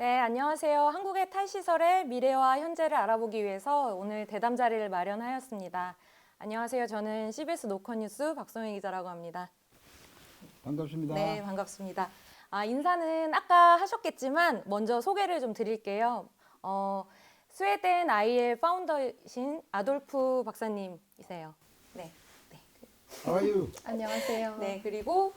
네, 안녕하세요. 한국의 탈시설의 미래와 현재를 알아보기 위해서 오늘 대담 자리를 마련하였습니다. 안녕하세요. 저는 CBS 노컷뉴스 박성희 기자라고 합니다. 반갑습니다. 네, 반갑습니다. 인사는 아까 하셨겠지만 먼저 소개를 좀 드릴게요. 스웨덴 IL 파운더신 아돌프 박사님이세요. 네. How are you? 안녕하세요. 네, 그리고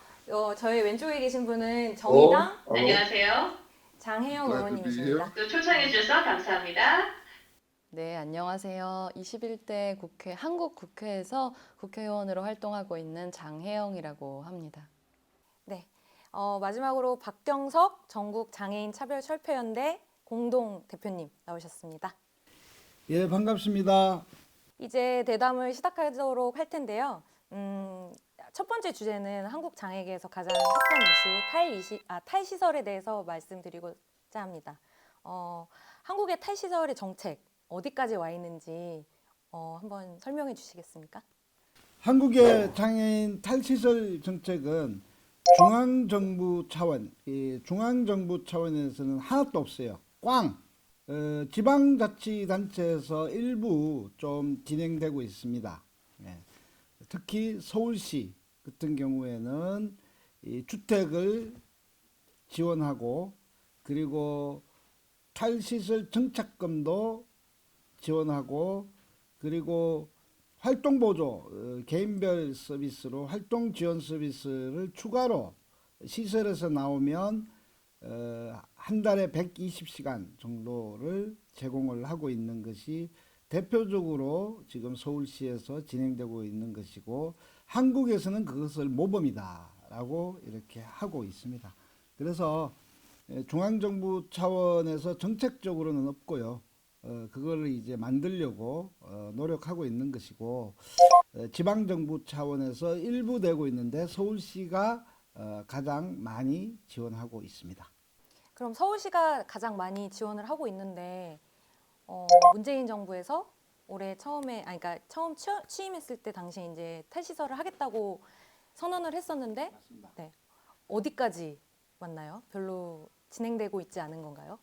저희 왼쪽에 계신 분은 정의당 안녕하세요. 장혜영 Glad to be 의원님이십니다. 또 초청해 주셔서 감사합니다. 네, 안녕하세요. 21대 국회 한국 국회에서 국회의원으로 활동하고 있는 장혜영이라고 합니다. 네. 마지막으로 박경석 전국 장애인 차별철폐연대 공동 대표님 나오셨습니다. 예, 반갑습니다. 이제 대담을 시작하도록 할 텐데요. 첫 번째 주제는 한국 장애계에서 가장 핫한 이슈 탈시설에 대해서 말씀드리고자 합니다. 한국의 탈시설의 정책 어디까지 와 있는지 한번 설명해 주시겠습니까? 한국의 장애인 탈시설 정책은 중앙정부 차원, 중앙정부 차원에서는 하나도 없어요. 꽝! 지방자치단체에서 일부 좀 진행되고 있습니다. 예. 특히 서울시 같은 경우에는 이 주택을 지원하고 그리고 탈시설 정착금도 지원하고 그리고 활동보조 개인별 서비스로 활동 지원 서비스를 추가로 시설에서 나오면 한 달에 120시간 정도를 제공을 하고 있는 것이 대표적으로 지금 서울시에서 진행되고 있는 것이고 한국에서는 그것을 모범이다라고 이렇게 하고 있습니다. 그래서 중앙정부 차원에서 정책적으로는 없고요. 그거를 이제 만들려고 노력하고 있는 것이고 지방정부 차원에서 일부 되고 있는데 서울시가 가장 많이 지원하고 있습니다. 그럼 서울시가 가장 많이 지원을 하고 있는데 문재인 정부에서 올해 그러니까 처음 취임했을 때 당시에 이제 탈시설을 하겠다고 선언을 했었는데, 네, 어디까지 왔나요? 별로 진행되고 있지 않은 건가요?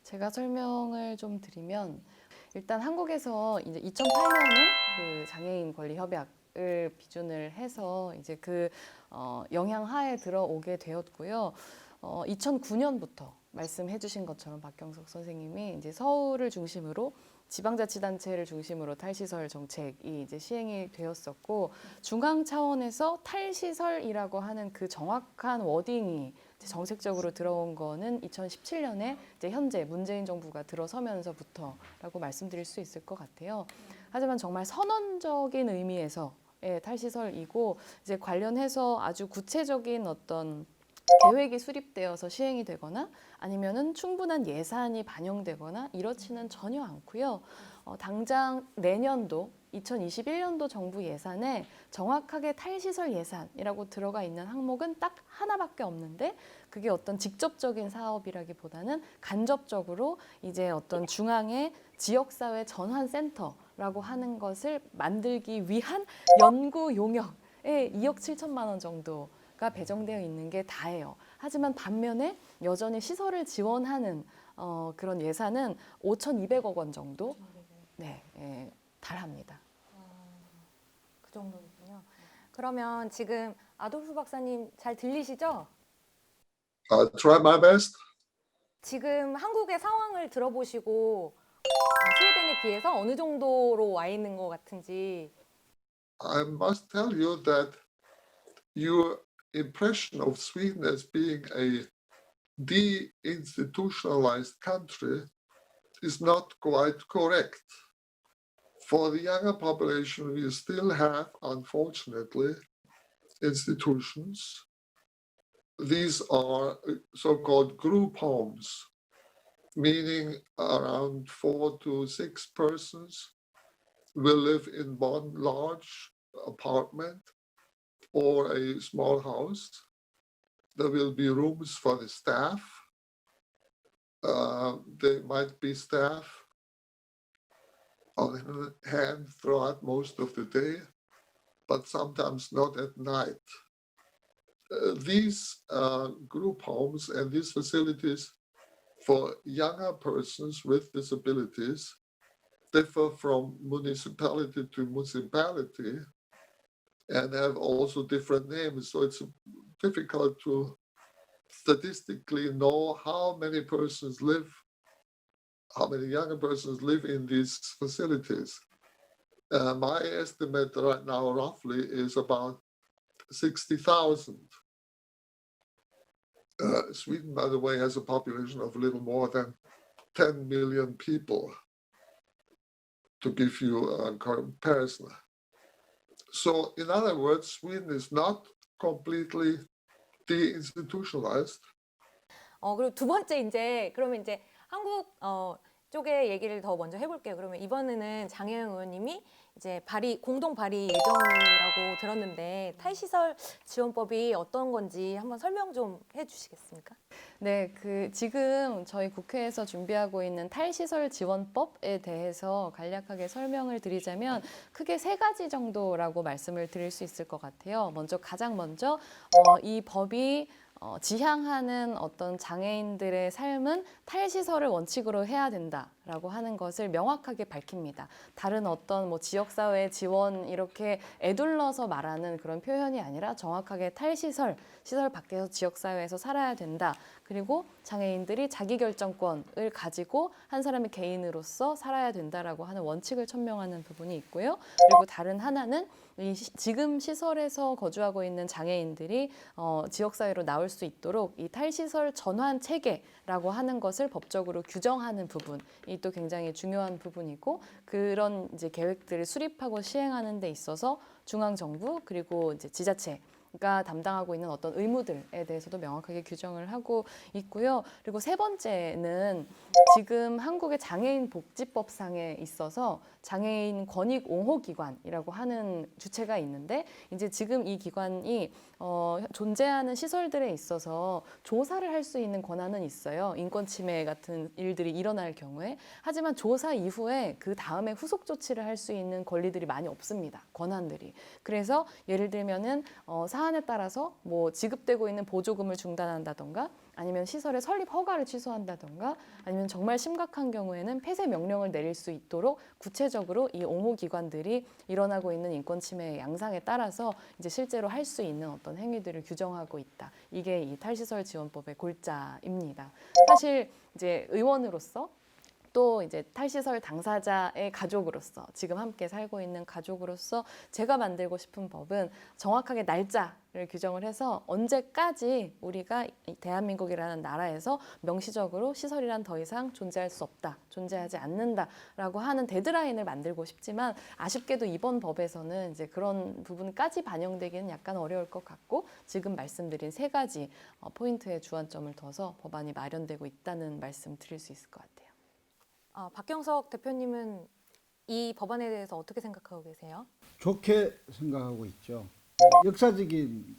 제가 설명을 좀 드리면 일단 한국에서 이제 2008년에 그 장애인 권리 협약을 비준을 해서 이제 그 영향 하에 들어오게 되었고요. 2009년부터 말씀해 주신 것처럼 박경석 선생님이 이제 서울을 중심으로 지방자치단체를 중심으로 탈시설 정책이 이제 시행이 되었었고 중앙 차원에서 탈시설이라고 하는 그 정확한 워딩이 이제 정책적으로 들어온 거는 2017년에 이제 현재 문재인 정부가 들어서면서부터라고 말씀드릴 수 있을 것 같아요. 하지만 정말 선언적인 의미에서의 탈시설이고 이제 관련해서 아주 구체적인 어떤 계획이 수립되어서 시행이 되거나 아니면은 충분한 예산이 반영되거나 이렇지는 전혀 않고요. 당장 내년도 2021년도 정부 예산에 정확하게 탈시설 예산이라고 들어가 있는 항목은 딱 하나밖에 없는데 그게 어떤 직접적인 사업이라기보다는 간접적으로 이제 어떤 중앙의 지역사회 전환센터라고 하는 것을 만들기 위한 연구 용역에 2억 7천만 원 정도 가 배정되어 있는 게 다예요. 하지만 반면에 여전히 시설을 지원하는 그런 예산은 5,200억 원 정도 달합니다. 그 정도군요. 그러면 지금 아돌프 박사님 잘 들리시죠? Try my best. 지금 한국의 상황을 들어보시고 스웨덴에 비해서 어느 정도로 와 있는 것 같은지. I must tell you that your impression of Sweden as being a deinstitutionalized country is not quite correct. For the younger population, we still have, unfortunately, institutions. These are so-called group homes, meaning around 4 to 6 persons will live in one large apartment or a small house. There will be rooms for the staff. There might be staff on hand throughout most of the day, but sometimes not at night. These group homes and these facilities for younger persons with disabilities differ from municipality to municipality and have also different names. So it's difficult to statistically know how many younger persons live in these facilities. My estimate right now, roughly, is about 60,000. Sweden, by the way, has a population of a little more than 10 million people, to give you a comparison. So, in other words, Sweden is not completely deinstitutionalized. 그리고 두 번째 이제 그러면 이제 한국 쪽의 얘기를 더 먼저 해볼게요. 그러면 이번에는 장혜영 의원님이 이제 공동 발의 예정이라고 들었는데 탈시설 지원법이 어떤 건지 한번 설명 좀 해주시겠습니까? 네, 지금 저희 국회에서 준비하고 있는 탈시설 지원법에 대해서 간략하게 설명을 드리자면 크게 세 가지 정도라고 말씀을 드릴 수 있을 것 같아요. 가장 먼저 이 법이 지향하는 어떤 장애인들의 삶은 탈시설을 원칙으로 해야 된다라고 하는 것을 명확하게 밝힙니다. 다른 어떤 지역사회 지원 이렇게 애둘러서 말하는 그런 표현이 아니라 정확하게 시설 밖에서 지역사회에서 살아야 된다. 그리고 장애인들이 자기결정권을 가지고 한 사람의 개인으로서 살아야 된다라고 하는 원칙을 천명하는 부분이 있고요. 그리고 다른 하나는 지금 시설에서 거주하고 있는 장애인들이 지역사회로 나올 수 있도록 이 탈시설 전환 체계라고 하는 것을 법적으로 규정하는 부분이 또 굉장히 중요한 부분이고 그런 이제 계획들을 수립하고 시행하는 데 있어서 중앙정부 그리고 이제 지자체가 담당하고 있는 어떤 의무들에 대해서도 명확하게 규정을 하고 있고요. 그리고 세 번째는 지금 한국의 장애인 복지법상에 있어서 장애인 권익 옹호 기관이라고 하는 주체가 있는데 이제 지금 이 기관이 존재하는 시설들에 있어서 조사를 할 수 있는 권한은 있어요. 인권 침해 같은 일들이 일어날 경우에. 하지만 조사 이후에 그 다음에 후속 조치를 할 수 있는 권리들이 많이 없습니다. 권한들이. 그래서 예를 들면은 사안에 따라서 지급되고 있는 보조금을 중단한다던가 아니면 시설의 설립 허가를 취소한다던가 아니면 정말 심각한 경우에는 폐쇄 명령을 내릴 수 있도록 구체적으로 이 옹호 기관들이 일어나고 있는 인권 침해의 양상에 따라서 이제 실제로 할 수 있는 어떤 행위들을 규정하고 있다. 이게 이 탈시설 지원법의 골자입니다. 사실 이제 의원으로서 또 이제 탈시설 당사자의 가족으로서 지금 함께 살고 있는 가족으로서 제가 만들고 싶은 법은 정확하게 날짜를 규정을 해서 언제까지 우리가 대한민국이라는 나라에서 명시적으로 시설이란 더 이상 존재할 수 없다, 존재하지 않는다라고 하는 데드라인을 만들고 싶지만 아쉽게도 이번 법에서는 이제 그런 부분까지 반영되기는 약간 어려울 것 같고 지금 말씀드린 세 가지 포인트에 주안점을 둬서 법안이 마련되고 있다는 말씀 드릴 수 있을 것 같아요. 박경석 대표님은 이 법안에 대해서 어떻게 생각하고 계세요? 좋게 생각하고 있죠. 역사적인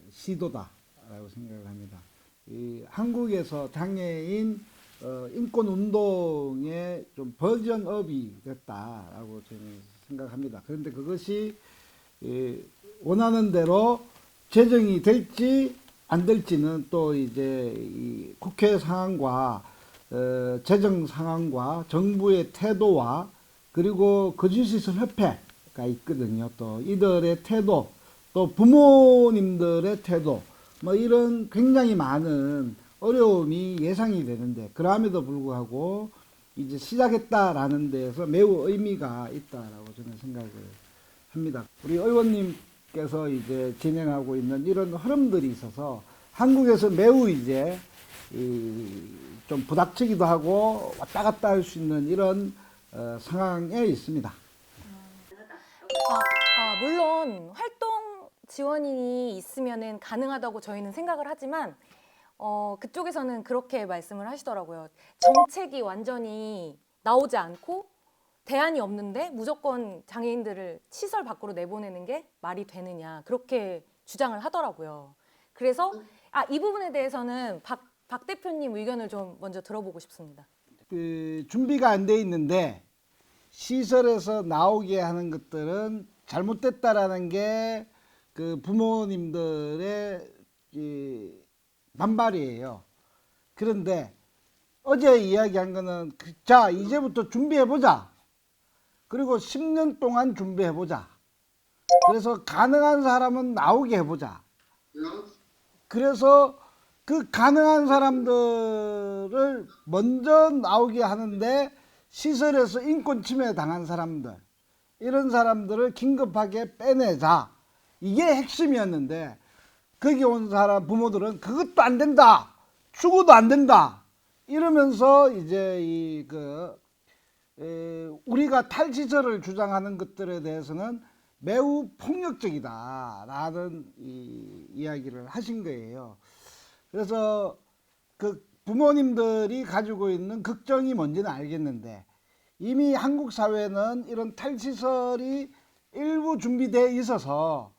시도다라고 생각을 합니다. 한국에서 장애인 인권 운동의 좀 버전업이 됐다라고 저는 생각합니다. 그런데 그것이 원하는 대로 제정이 될지 안 될지는 또 이제 이 국회 상황과 재정 상황과 정부의 태도와 그리고 거주시설 협회가 있거든요. 또 이들의 태도, 또 부모님들의 태도, 이런 굉장히 많은 어려움이 예상이 되는데 그럼에도 불구하고 이제 시작했다라는 데에서 매우 의미가 있다라고 저는 생각을 합니다. 우리 의원님께서 이제 진행하고 있는 이런 흐름들이 있어서 한국에서 매우 이제 좀 부닥치기도 하고 왔다 갔다 할 수 있는 이런 상황에 있습니다. 물론 활동 지원이 있으면은 가능하다고 저희는 생각을 하지만 그쪽에서는 그렇게 말씀을 하시더라고요. 정책이 완전히 나오지 않고 대안이 없는데 무조건 장애인들을 시설 밖으로 내보내는 게 말이 되느냐 그렇게 주장을 하더라고요. 그래서 이 부분에 대해서는 박 대표님 의견을 좀 먼저 들어보고 싶습니다. 준비가 안 돼 있는데 시설에서 나오게 하는 것들은 잘못됐다라는 게 그 부모님들의 반발이에요. 그런데 어제 이야기한 거는 자 이제부터 준비해보자. 그리고 10년 동안 준비해보자. 그래서 가능한 사람은 나오게 해보자. 그래서 그 가능한 사람들을 먼저 나오게 하는데 시설에서 인권 침해 당한 사람들 이런 사람들을 긴급하게 빼내자. 이게 핵심이었는데 거기 온 사람 부모들은 그것도 안 된다. 죽어도 안 된다. 이러면서 이제 우리가 탈시설을 주장하는 것들에 대해서는 매우 폭력적이다라는 이야기를 하신 거예요. 그래서 그 부모님들이 가지고 있는 걱정이 뭔지는 알겠는데 이미 한국 사회는 이런 탈시설이 일부 준비되어 있어서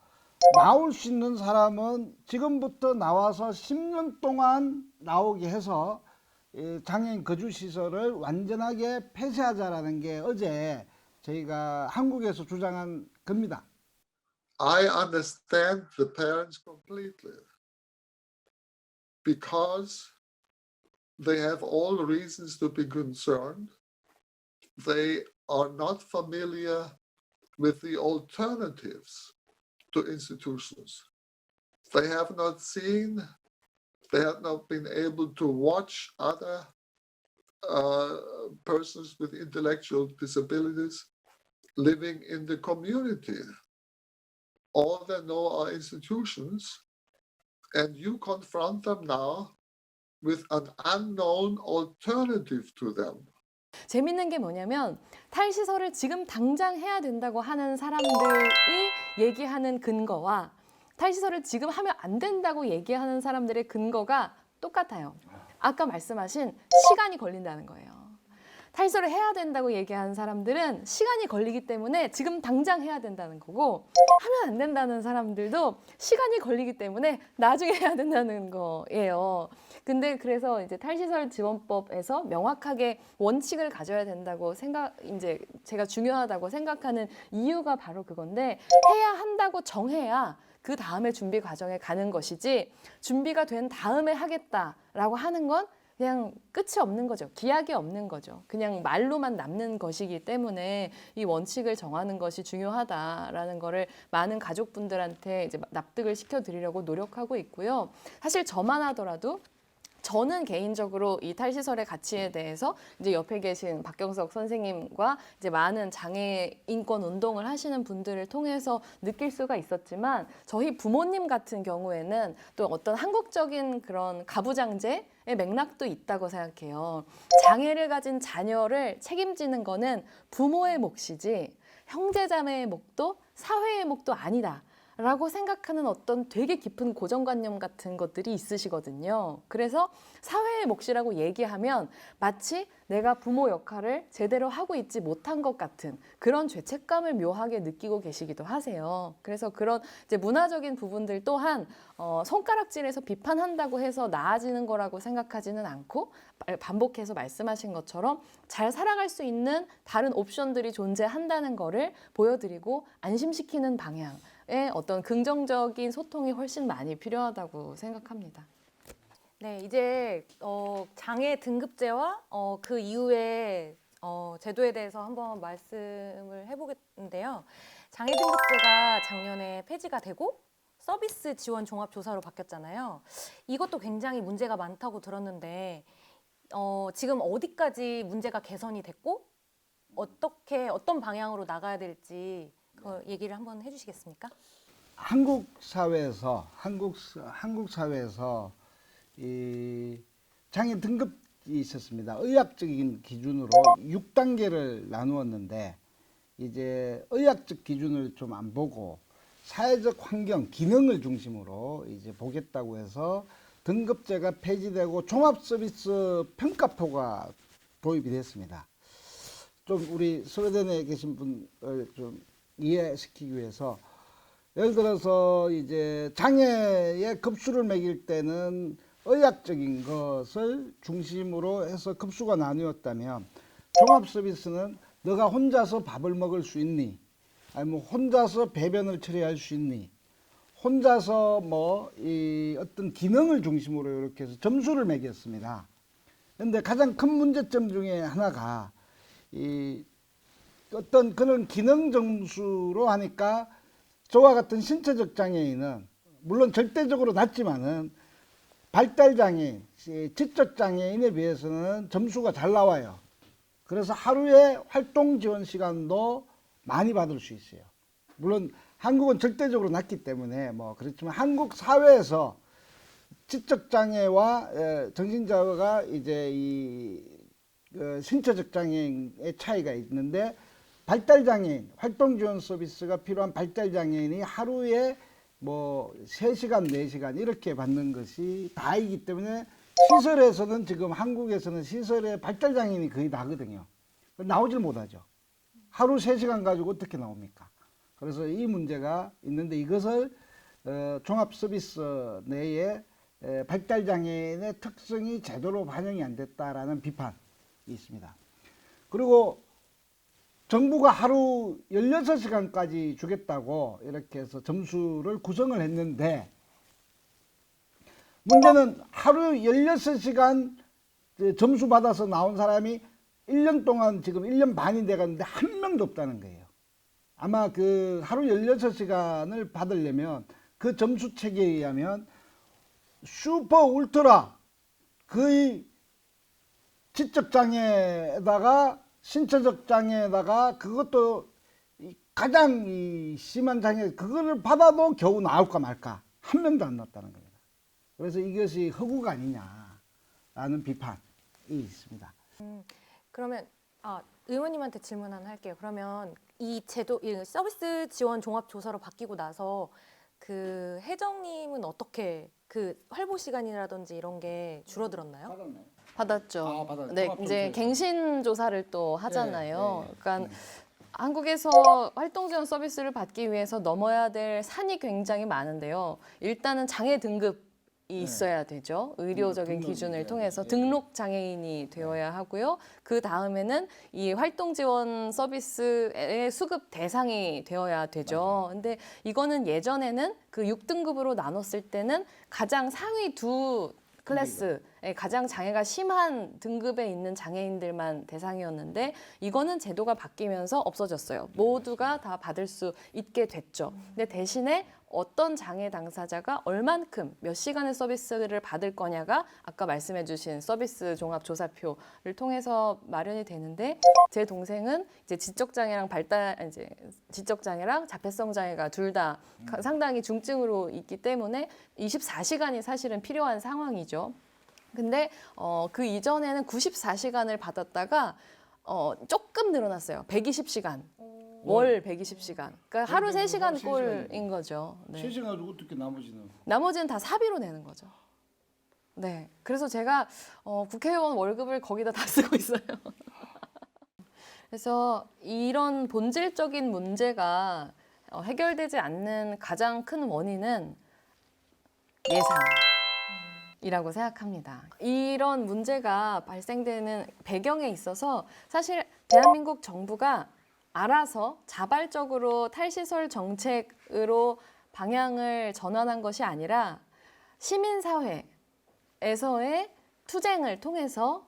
나올 수 있는 사람은 지금부터 나와서 10년 동안 나오게 해서 장애인 거주시설을 완전하게 폐쇄하자라는 게 어제 저희가 한국에서 주장한 겁니다. I understand the parents completely because they have all reasons to be concerned. They are not familiar with the alternatives to institutions. They have not seen, they have not been able to watch other persons with intellectual disabilities living in the community. All they know are institutions, and you confront them now with an unknown alternative to them. 재밌는 게 뭐냐면 탈시설을 지금 당장 해야 된다고 하는 사람들이 얘기하는 근거와 탈시설을 지금 하면 안 된다고 얘기하는 사람들의 근거가 똑같아요. 아까 말씀하신 시간이 걸린다는 거예요. 탈시설을 해야 된다고 얘기하는 사람들은 시간이 걸리기 때문에 지금 당장 해야 된다는 거고 하면 안 된다는 사람들도 시간이 걸리기 때문에 나중에 해야 된다는 거예요. 근데 그래서 이제 탈시설 지원법에서 명확하게 원칙을 가져야 된다고 이제 제가 중요하다고 생각하는 이유가 바로 그건데 해야 한다고 정해야 그 다음에 준비 과정에 가는 것이지 준비가 된 다음에 하겠다라고 하는 건 그냥 끝이 없는 거죠. 기약이 없는 거죠. 그냥 말로만 남는 것이기 때문에 이 원칙을 정하는 것이 중요하다라는 거를 많은 가족분들한테 이제 납득을 시켜드리려고 노력하고 있고요. 사실 저만 하더라도 저는 개인적으로 이 탈시설의 가치에 대해서 이제 옆에 계신 박경석 선생님과 이제 많은 장애 인권 운동을 하시는 분들을 통해서 느낄 수가 있었지만 저희 부모님 같은 경우에는 또 어떤 한국적인 그런 가부장제의 맥락도 있다고 생각해요. 장애를 가진 자녀를 책임지는 거는 부모의 몫이지 형제자매의 몫도 사회의 몫도 아니다. 라고 생각하는 어떤 되게 깊은 고정관념 같은 것들이 있으시거든요. 그래서 사회의 몫이라고 얘기하면 마치 내가 부모 역할을 제대로 하고 있지 못한 것 같은 그런 죄책감을 묘하게 느끼고 계시기도 하세요. 그래서 그런 이제 문화적인 부분들 또한 손가락질해서 비판한다고 해서 나아지는 거라고 생각하지는 않고 반복해서 말씀하신 것처럼 잘 살아갈 수 있는 다른 옵션들이 존재한다는 거를 보여드리고 안심시키는 방향 어떤 긍정적인 소통이 훨씬 많이 필요하다고 생각합니다. 네, 이제 장애 등급제와 그 이후에 제도에 대해서 한번 말씀을 해보겠는데요. 장애 등급제가 작년에 폐지가 되고 서비스 지원 종합조사로 바뀌었잖아요. 이것도 굉장히 문제가 많다고 들었는데 지금 어디까지 문제가 개선이 됐고 어떤 방향으로 나가야 될지 그 얘기를 한번 해주시겠습니까? 한국 사회에서 이 장애 등급이 있었습니다. 의학적인 기준으로 6단계를 나누었는데 이제 의학적 기준을 좀 안 보고 사회적 환경, 기능을 중심으로 이제 보겠다고 해서 등급제가 폐지되고 종합 서비스 평가표가 도입이 됐습니다. 좀 우리 스웨덴에 계신 분을 좀 이해시키기 위해서 예를 들어서 이제 장애의 급수를 매길 때는 의학적인 것을 중심으로 해서 급수가 나뉘었다면 종합 서비스는 너가 혼자서 밥을 먹을 수 있니? 아니면 혼자서 배변을 처리할 수 있니? 혼자서 이 어떤 기능을 중심으로 이렇게 해서 점수를 매겼습니다. 근데 가장 큰 문제점 중에 하나가 이 어떤 그런 기능 점수로 하니까 저와 같은 신체적 장애인은 물론 절대적으로 낮지만은 발달 장애인, 지적 장애인에 비해서는 점수가 잘 나와요. 그래서 하루에 활동 지원 시간도 많이 받을 수 있어요. 물론 한국은 절대적으로 낮기 때문에 뭐 그렇지만 한국 사회에서 지적 장애와 정신자가 이제 이 신체적 장애인의 차이가 있는데 발달 장애인, 활동 지원 서비스가 필요한 발달 장애인이 하루에 뭐 3시간, 4시간 이렇게 받는 것이 다이기 때문에 시설에서는 지금 한국에서는 시설에 발달 장애인이 거의 다거든요. 나오질 못하죠. 하루 3시간 가지고 어떻게 나옵니까? 그래서 이 문제가 있는데 이것을 종합 서비스 내에 발달 장애인의 특성이 제대로 반영이 안 됐다라는 비판이 있습니다. 그리고 정부가 하루 16시간까지 주겠다고 이렇게 해서 점수를 구성을 했는데 문제는 하루 16시간 점수 받아서 나온 사람이 1년 동안 지금 1년 반이 돼가는데 한 명도 없다는 거예요. 아마 그 하루 16시간을 받으려면 그 점수 체계에 의하면 슈퍼 울트라 거의 지적 장애에다가 신체적 장애에다가 그것도 가장 심한 장애 그거를 받아도 겨우 나올까 말까 한 명도 안 나왔다는 겁니다. 그래서 이것이 허구가 아니냐라는 비판이 있습니다. 그러면 의원님한테 질문 하나 할게요. 그러면 이 제도, 이 서비스 지원 종합 조사로 바뀌고 나서 그 혜정님은 어떻게 그 활보 시간이라든지 이런 게 줄어들었나요? 받았죠. 받았죠. 네, 종합 이제 조사에서. 갱신 조사를 또 하잖아요. 네. 그러니까 한국에서 활동 지원 서비스를 받기 위해서 넘어야 될 산이 굉장히 많은데요. 일단은 장애 등급이 있어야 되죠. 의료적인 등록이 기준을 돼야 통해서 돼요. 등록 장애인이 되어야 하고요. 그 다음에는 이 활동 지원 서비스의 수급 대상이 되어야 되죠. 근데 이거는 예전에는 그 6등급으로 나눴을 때는 가장 상위 두 클래스, 가장 장애가 심한 등급에 있는 장애인들만 대상이었는데 이거는 제도가 바뀌면서 없어졌어요. 모두가 다 받을 수 있게 됐죠. 근데 대신에 어떤 장애 당사자가 얼만큼 몇 시간의 서비스를 받을 거냐가 아까 말씀해 주신 서비스 종합 조사표를 통해서 마련이 되는데 제 동생은 이제 지적 장애랑 지적 장애랑 자폐성 장애가 둘 다 상당히 중증으로 있기 때문에 24시간이 사실은 필요한 상황이죠. 근데 그 이전에는 94시간을 받았다가 조금 늘어났어요. 120시간. 월 120시간. 그러니까 하루 3시간 꼴인 거죠. 네. 3시간 가지고 어떻게 나머지는? 나머지는 다 사비로 내는 거죠. 네. 그래서 제가 국회의원 월급을 거기다 다 쓰고 있어요. 그래서 이런 본질적인 문제가 해결되지 않는 가장 큰 원인은 예산이라고 생각합니다. 이런 문제가 발생되는 배경에 있어서 사실 대한민국 정부가 알아서 자발적으로 탈시설 정책으로 방향을 전환한 것이 아니라 시민사회에서의 투쟁을 통해서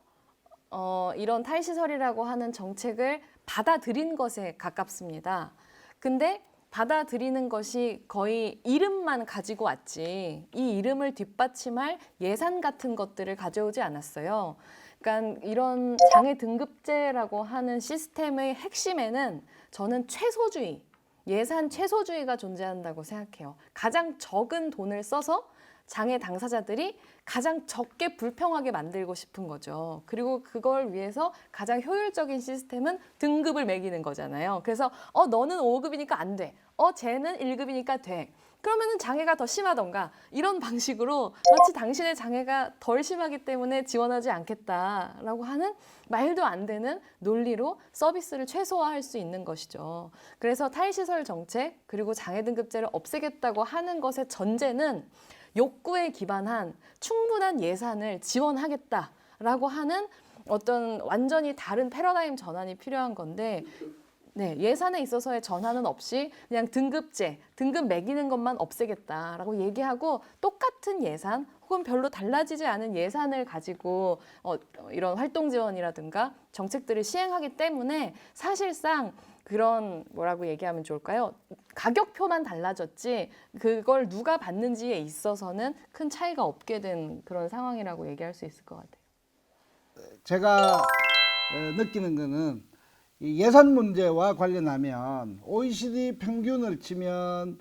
이런 탈시설이라고 하는 정책을 받아들인 것에 가깝습니다. 근데 받아들이는 것이 거의 이름만 가지고 왔지 이 이름을 뒷받침할 예산 같은 것들을 가져오지 않았어요. 그러니까 이런 장애 등급제라고 하는 시스템의 핵심에는 저는 최소주의, 예산 최소주의가 존재한다고 생각해요. 가장 적은 돈을 써서 장애 당사자들이 가장 적게 불평하게 만들고 싶은 거죠. 그리고 그걸 위해서 가장 효율적인 시스템은 등급을 매기는 거잖아요. 그래서 너는 5급이니까 안 돼. 쟤는 1급이니까 돼. 그러면은 장애가 더 심하던가 이런 방식으로 마치 당신의 장애가 덜 심하기 때문에 지원하지 않겠다라고 하는 말도 안 되는 논리로 서비스를 최소화할 수 있는 것이죠. 그래서 탈시설 정책 그리고 장애 등급제를 없애겠다고 하는 것의 전제는 욕구에 기반한 충분한 예산을 지원하겠다라고 하는 어떤 완전히 다른 패러다임 전환이 필요한 건데 네, 예산에 있어서의 전환은 없이 그냥 등급제, 등급 매기는 것만 없애겠다라고 얘기하고 똑같은 예산 혹은 별로 달라지지 않은 예산을 가지고 이런 활동 지원이라든가 정책들을 시행하기 때문에 사실상 그런 뭐라고 얘기하면 좋을까요? 가격표만 달라졌지 그걸 누가 받는지에 있어서는 큰 차이가 없게 된 그런 상황이라고 얘기할 수 있을 것 같아요. 제가 느끼는 거는 이 예산 문제와 관련하면 OECD 평균을 치면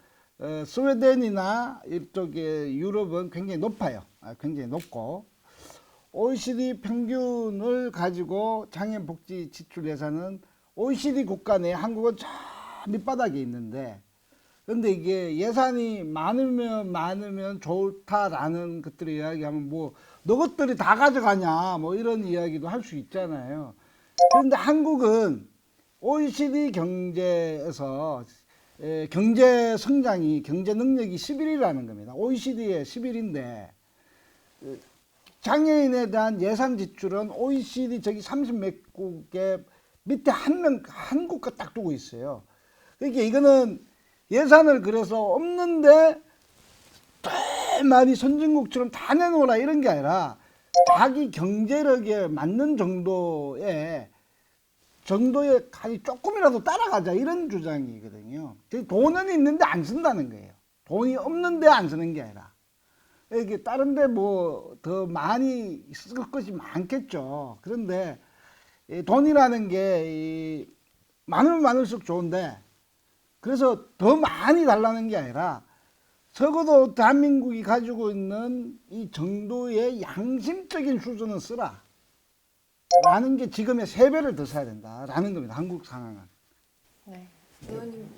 스웨덴이나 이쪽에 유럽은 굉장히 높아요. 굉장히 높고 OECD 평균을 가지고 장애인 복지 지출 예산은 OECD 국가 내 한국은 저 밑바닥에 있는데 그런데 이게 예산이 많으면 좋다라는 것들을 이야기하면 뭐 너것들이 다 가져가냐 뭐 이런 이야기도 할 수 있잖아요. 그런데 한국은 OECD 경제에서 경제 성장이 경제 능력이 11위라는 겁니다. OECD의 11위인데 장애인에 대한 예산 지출은 OECD 저기 30몇 국의 밑에 한 국가 딱 두고 있어요. 그러니까 이거는 예산을 그래서 없는데 많이 선진국처럼 다 내놓으라 이런 게 아니라 자기 경제력에 맞는 정도의 조금이라도 따라가자 이런 주장이거든요. 돈은 있는데 안 쓴다는 거예요. 돈이 없는데 안 쓰는 게 아니라 이게 다른데 뭐 더 많이 쓸 것이 많겠죠. 그런데 이 돈이라는 게 많으면 많을수록 좋은데 그래서 더 많이 달라는 게 아니라 적어도 대한민국이 가지고 있는 이 정도의 양심적인 수준은 쓰라 라는 게 지금의 3배를 더 써야 된다라는 겁니다. 한국 상황은. 네.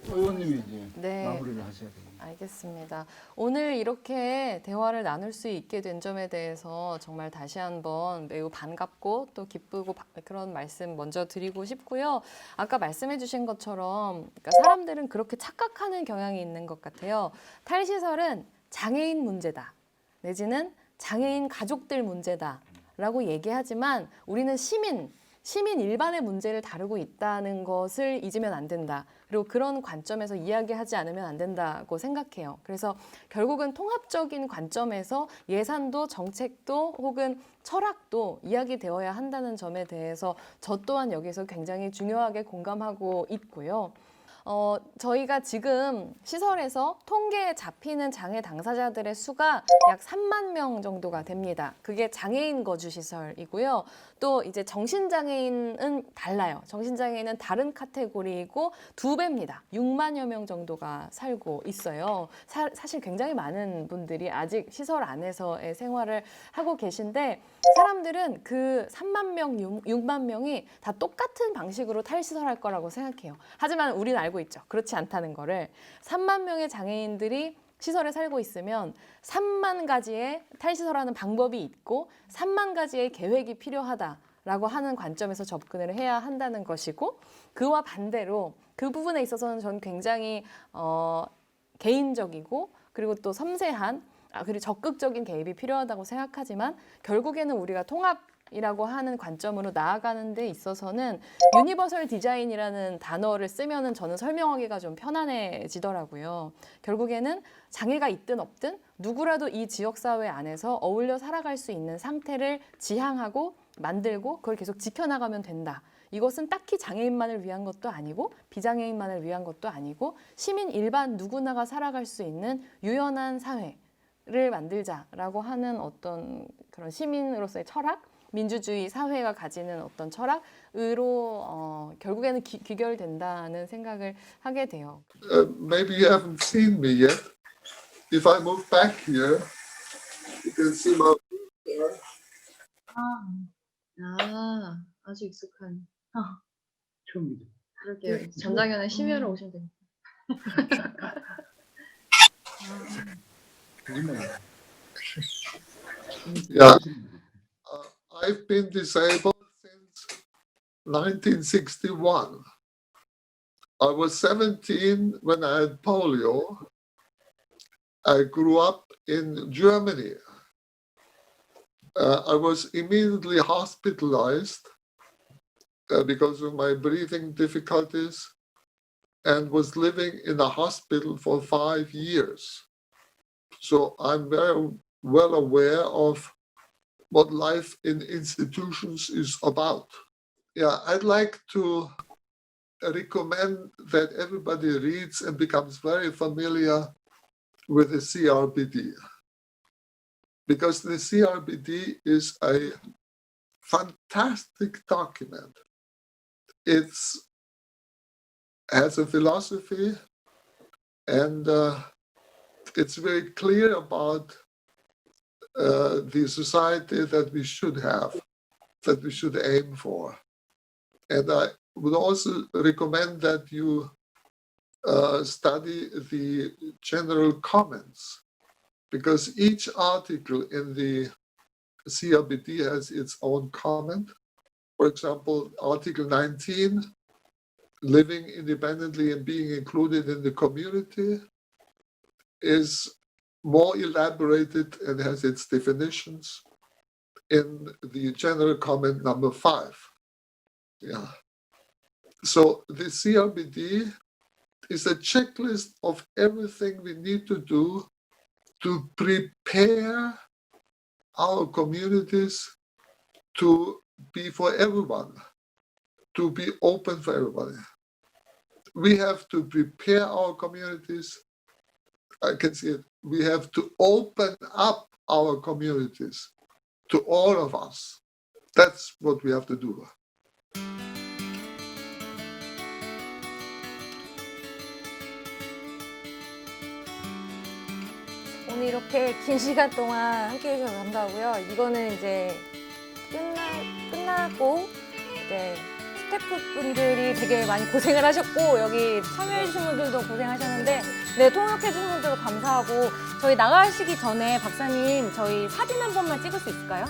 의원님이 이제 네. 마무리를 하셔야 됩니다. 알겠습니다. 오늘 이렇게 대화를 나눌 수 있게 된 점에 대해서 정말 다시 한번 매우 반갑고 또 기쁘고 그런 말씀 먼저 드리고 싶고요. 아까 말씀해 주신 것처럼 그러니까 사람들은 그렇게 착각하는 경향이 있는 것 같아요. 탈시설은 장애인 문제다. 내지는 장애인 가족들 문제다라고 얘기하지만 우리는 시민 일반의 문제를 다루고 있다는 것을 잊으면 안 된다. 그리고 그런 관점에서 이야기하지 않으면 안 된다고 생각해요. 그래서 결국은 통합적인 관점에서 예산도 정책도 혹은 철학도 이야기되어야 한다는 점에 대해서 저 또한 여기서 굉장히 중요하게 공감하고 있고요. 저희가 지금 시설에서 통계에 잡히는 장애 당사자들의 수가 약 3만 명 정도가 됩니다. 그게 장애인 거주 시설이고요. 또 이제 정신장애인은 달라요. 정신장애인은 다른 카테고리이고 2배입니다. 6만여 명 정도가 살고 있어요. 사실 굉장히 많은 분들이 아직 시설 안에서의 생활을 하고 계신데 사람들은 그 3만 명, 6만 명이 다 똑같은 방식으로 탈시설할 거라고 생각해요. 하지만 우리는 알고 있죠. 그렇지 않다는 거를. 3만 명의 장애인들이 시설에 살고 있으면 3만 가지의 탈시설하는 방법이 있고 3만 가지의 계획이 필요하다라고 하는 관점에서 접근을 해야 한다는 것이고 그와 반대로 그 부분에 있어서는 전 굉장히 개인적이고 그리고 또 섬세한 그리고 적극적인 개입이 필요하다고 생각하지만 결국에는 우리가 통합이라고 하는 관점으로 나아가는 데 있어서는 유니버설 디자인이라는 단어를 쓰면은 저는 설명하기가 좀 편안해지더라고요. 결국에는 장애가 있든 없든 누구라도 이 지역사회 안에서 어울려 살아갈 수 있는 상태를 지향하고 만들고 그걸 계속 지켜나가면 된다. 이것은 딱히 장애인만을 위한 것도 아니고 비장애인만을 위한 것도 아니고 시민 일반 누구나가 살아갈 수 있는 유연한 사회를 만들자라고 하는 어떤 그런 시민으로서의 철학, 민주주의 사회가 가지는 어떤 철학으로 결국에는 귀결된다는 생각을 하게 돼요. Maybe you haven't seen me yet. If I move back here, you can see my there. 아주 익숙한. 처음이죠. 그러게요. 전장현에 심의하러 오시면 됩니다. Yeah. I've been disabled since 1961. I was 17 when I had polio. I grew up in Germany. I was immediately hospitalized because of my breathing difficulties. and was living in a hospital for 5 years. So I'm very well aware of what life in institutions is about. Yeah, I'd like to recommend that everybody reads and becomes very familiar with the CRPD, because the CRPD is a fantastic document. It has a philosophy, and it's very clear about the society that we should have, that we should aim for. And I would also recommend that you study the general comments, because each article in the CRPD has its own comment. For example, Article 19, living independently and being included in the community, is more elaborated and has its definitions in the general comment number 5. Yeah. So the CRPD is a checklist of everything we need to do to prepare our communities to be for everyone, to be open for everybody. We have to prepare our communities. I can see it. We have to open up our communities to all of us. That's what we have to do. 오늘 이렇게 긴 시간 동안 함께 해주셔서 감사하고요. 이거는 이제 끝나고 이제 스태프분들이 되게 많이 고생을 하셨고 여기 참여해주신 분들도 고생하셨는데 네, 통역해주신 분들도 감사하고 저희 나가시기 전에 박사님 저희 사진 한 번만 찍을 수 있을까요?